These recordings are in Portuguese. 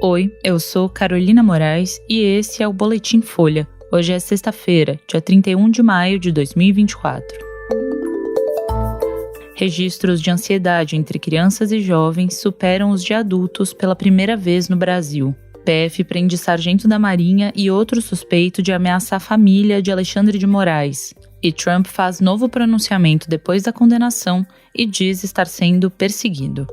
Oi, eu sou Carolina Moraes e esse é o Boletim Folha. Hoje é sexta-feira, dia 31 de maio de 2024. Registros de ansiedade entre crianças e jovens superam os de adultos pela primeira vez no Brasil. PF prende sargento da Marinha e outro suspeito de ameaçar a família de Alexandre de Moraes. E Trump faz novo pronunciamento depois da condenação e diz estar sendo perseguido.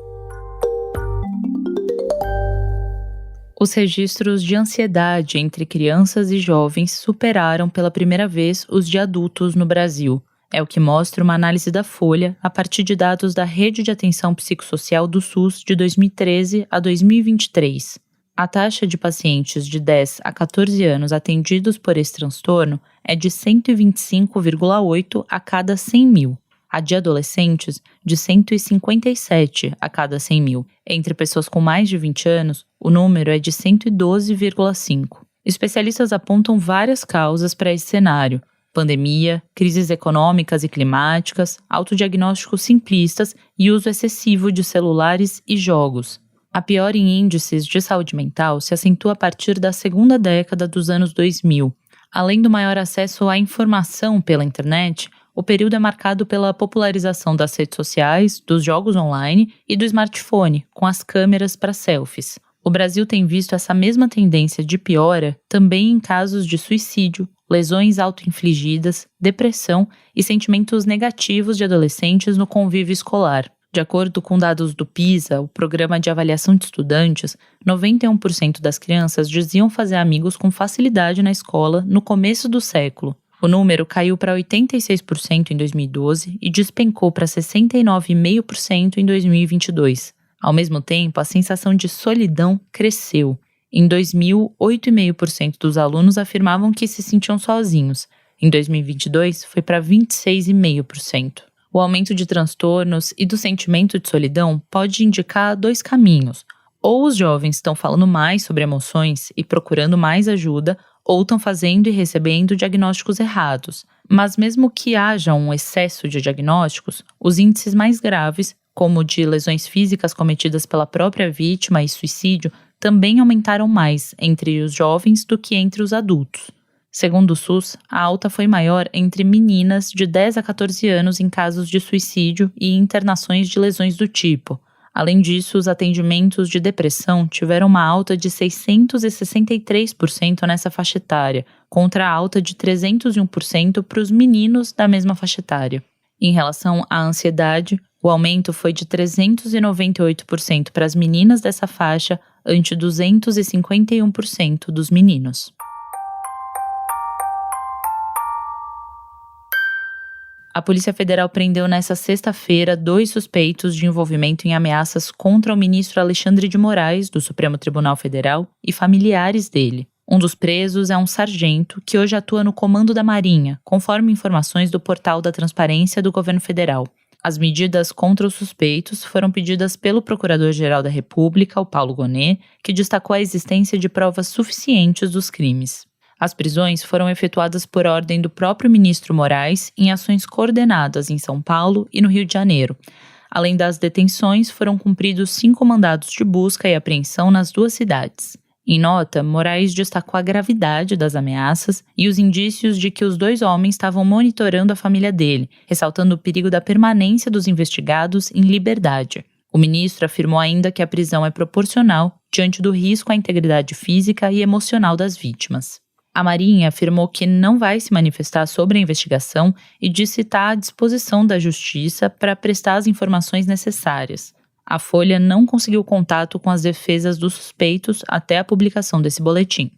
Os registros de ansiedade entre crianças e jovens superaram pela primeira vez os de adultos no Brasil. É o que mostra uma análise da Folha a partir de dados da Rede de Atenção Psicossocial do SUS de 2013 a 2023. A taxa de pacientes de 10 a 14 anos atendidos por esse transtorno é de 125,8 a cada 100 mil. A de adolescentes, de 157 a cada 100 mil. Entre pessoas com mais de 20 anos, o número é de 112,5. Especialistas apontam várias causas para esse cenário: pandemia, crises econômicas e climáticas, autodiagnósticos simplistas e uso excessivo de celulares e jogos. A piora em índices de saúde mental se acentua a partir da segunda década dos anos 2000. Além do maior acesso à informação pela internet, o período é marcado pela popularização das redes sociais, dos jogos online e do smartphone, com as câmeras para selfies. O Brasil tem visto essa mesma tendência de piora também em casos de suicídio, lesões auto-infligidas, depressão e sentimentos negativos de adolescentes no convívio escolar. De acordo com dados do PISA, o Programa de Avaliação de Estudantes, 91% das crianças diziam fazer amigos com facilidade na escola no começo do século. O número caiu para 86% em 2012 e despencou para 69,5% em 2022. Ao mesmo tempo, a sensação de solidão cresceu. Em 2000, 8,5% dos alunos afirmavam que se sentiam sozinhos. Em 2022, foi para 26,5%. O aumento de transtornos e do sentimento de solidão pode indicar dois caminhos. Ou os jovens estão falando mais sobre emoções e procurando mais ajuda, ou estão fazendo e recebendo diagnósticos errados. Mas mesmo que haja um excesso de diagnósticos, os índices mais graves, como o de lesões físicas cometidas pela própria vítima e suicídio, também aumentaram mais entre os jovens do que entre os adultos. Segundo o SUS, a alta foi maior entre meninas de 10 a 14 anos em casos de suicídio e internações de lesões do tipo. Além disso, os atendimentos de depressão tiveram uma alta de 663% nessa faixa etária, contra a alta de 301% para os meninos da mesma faixa etária. Em relação à ansiedade, o aumento foi de 398% para as meninas dessa faixa, ante 251% dos meninos. A Polícia Federal prendeu nesta sexta-feira 2 suspeitos de envolvimento em ameaças contra o ministro Alexandre de Moraes, do Supremo Tribunal Federal, e familiares dele. Um dos presos é um sargento que hoje atua no Comando da Marinha, conforme informações do Portal da Transparência do Governo Federal. As medidas contra os suspeitos foram pedidas pelo Procurador-Geral da República, o Paulo Gonet, que destacou a existência de provas suficientes dos crimes. As prisões foram efetuadas por ordem do próprio ministro Moraes em ações coordenadas em São Paulo e no Rio de Janeiro. Além das detenções, foram cumpridos 5 mandados de busca e apreensão nas 2 cidades. Em nota, Moraes destacou a gravidade das ameaças e os indícios de que os 2 homens estavam monitorando a família dele, ressaltando o perigo da permanência dos investigados em liberdade. O ministro afirmou ainda que a prisão é proporcional diante do risco à integridade física e emocional das vítimas. A Marinha afirmou que não vai se manifestar sobre a investigação e disse estar à disposição da Justiça para prestar as informações necessárias. A Folha não conseguiu contato com as defesas dos suspeitos até a publicação desse boletim.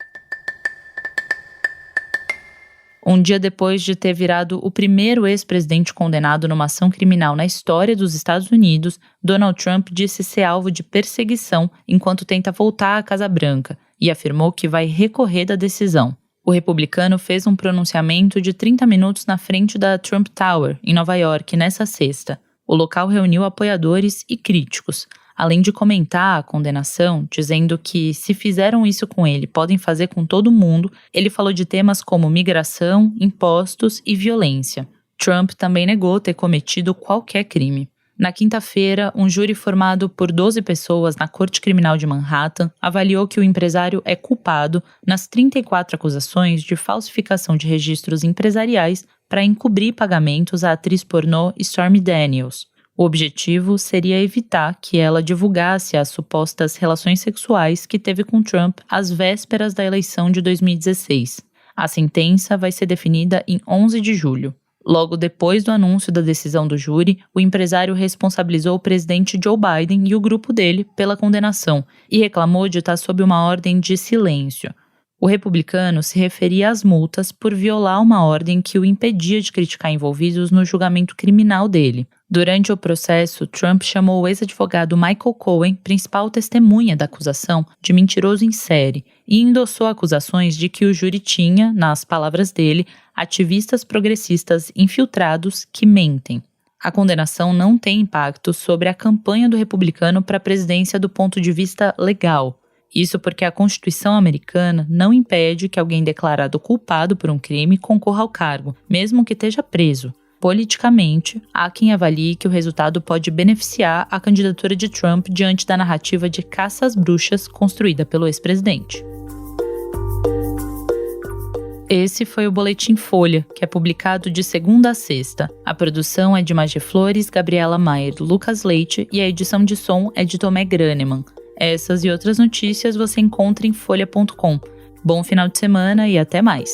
Um dia depois de ter virado o primeiro ex-presidente condenado numa ação criminal na história dos Estados Unidos, Donald Trump disse ser alvo de perseguição enquanto tenta voltar à Casa Branca e afirmou que vai recorrer da decisão. O republicano fez um pronunciamento de 30 minutos na frente da Trump Tower, em Nova York, nessa sexta. O local reuniu apoiadores e críticos, além de comentar a condenação, dizendo que se fizeram isso com ele, podem fazer com todo mundo. Ele falou de temas como migração, impostos e violência. Trump também negou ter cometido qualquer crime. Na quinta-feira, um júri formado por 12 pessoas na Corte Criminal de Manhattan avaliou que o empresário é culpado nas 34 acusações de falsificação de registros empresariais para encobrir pagamentos à atriz pornô Stormy Daniels. O objetivo seria evitar que ela divulgasse as supostas relações sexuais que teve com Trump às vésperas da eleição de 2016. A sentença vai ser definida em 11 de julho. Logo depois do anúncio da decisão do júri, o empresário responsabilizou o presidente Joe Biden e o grupo dele pela condenação e reclamou de estar sob uma ordem de silêncio. O republicano se referia às multas por violar uma ordem que o impedia de criticar envolvidos no julgamento criminal dele. Durante o processo, Trump chamou o ex-advogado Michael Cohen, principal testemunha da acusação, de mentiroso em série e endossou acusações de que o júri tinha, nas palavras dele, ativistas progressistas infiltrados que mentem. A condenação não tem impacto sobre a campanha do republicano para a presidência do ponto de vista legal. Isso porque a Constituição americana não impede que alguém declarado culpado por um crime concorra ao cargo, mesmo que esteja preso. Politicamente, há quem avalie que o resultado pode beneficiar a candidatura de Trump diante da narrativa de caça às bruxas construída pelo ex-presidente. Esse foi o Boletim Folha, que é publicado de segunda a sexta. A produção é de Magé Flores, Gabriela Maier, Lucas Leite e a edição de som é de Tomé Graneman. Essas e outras notícias você encontra em folha.com. Bom final de semana e até mais!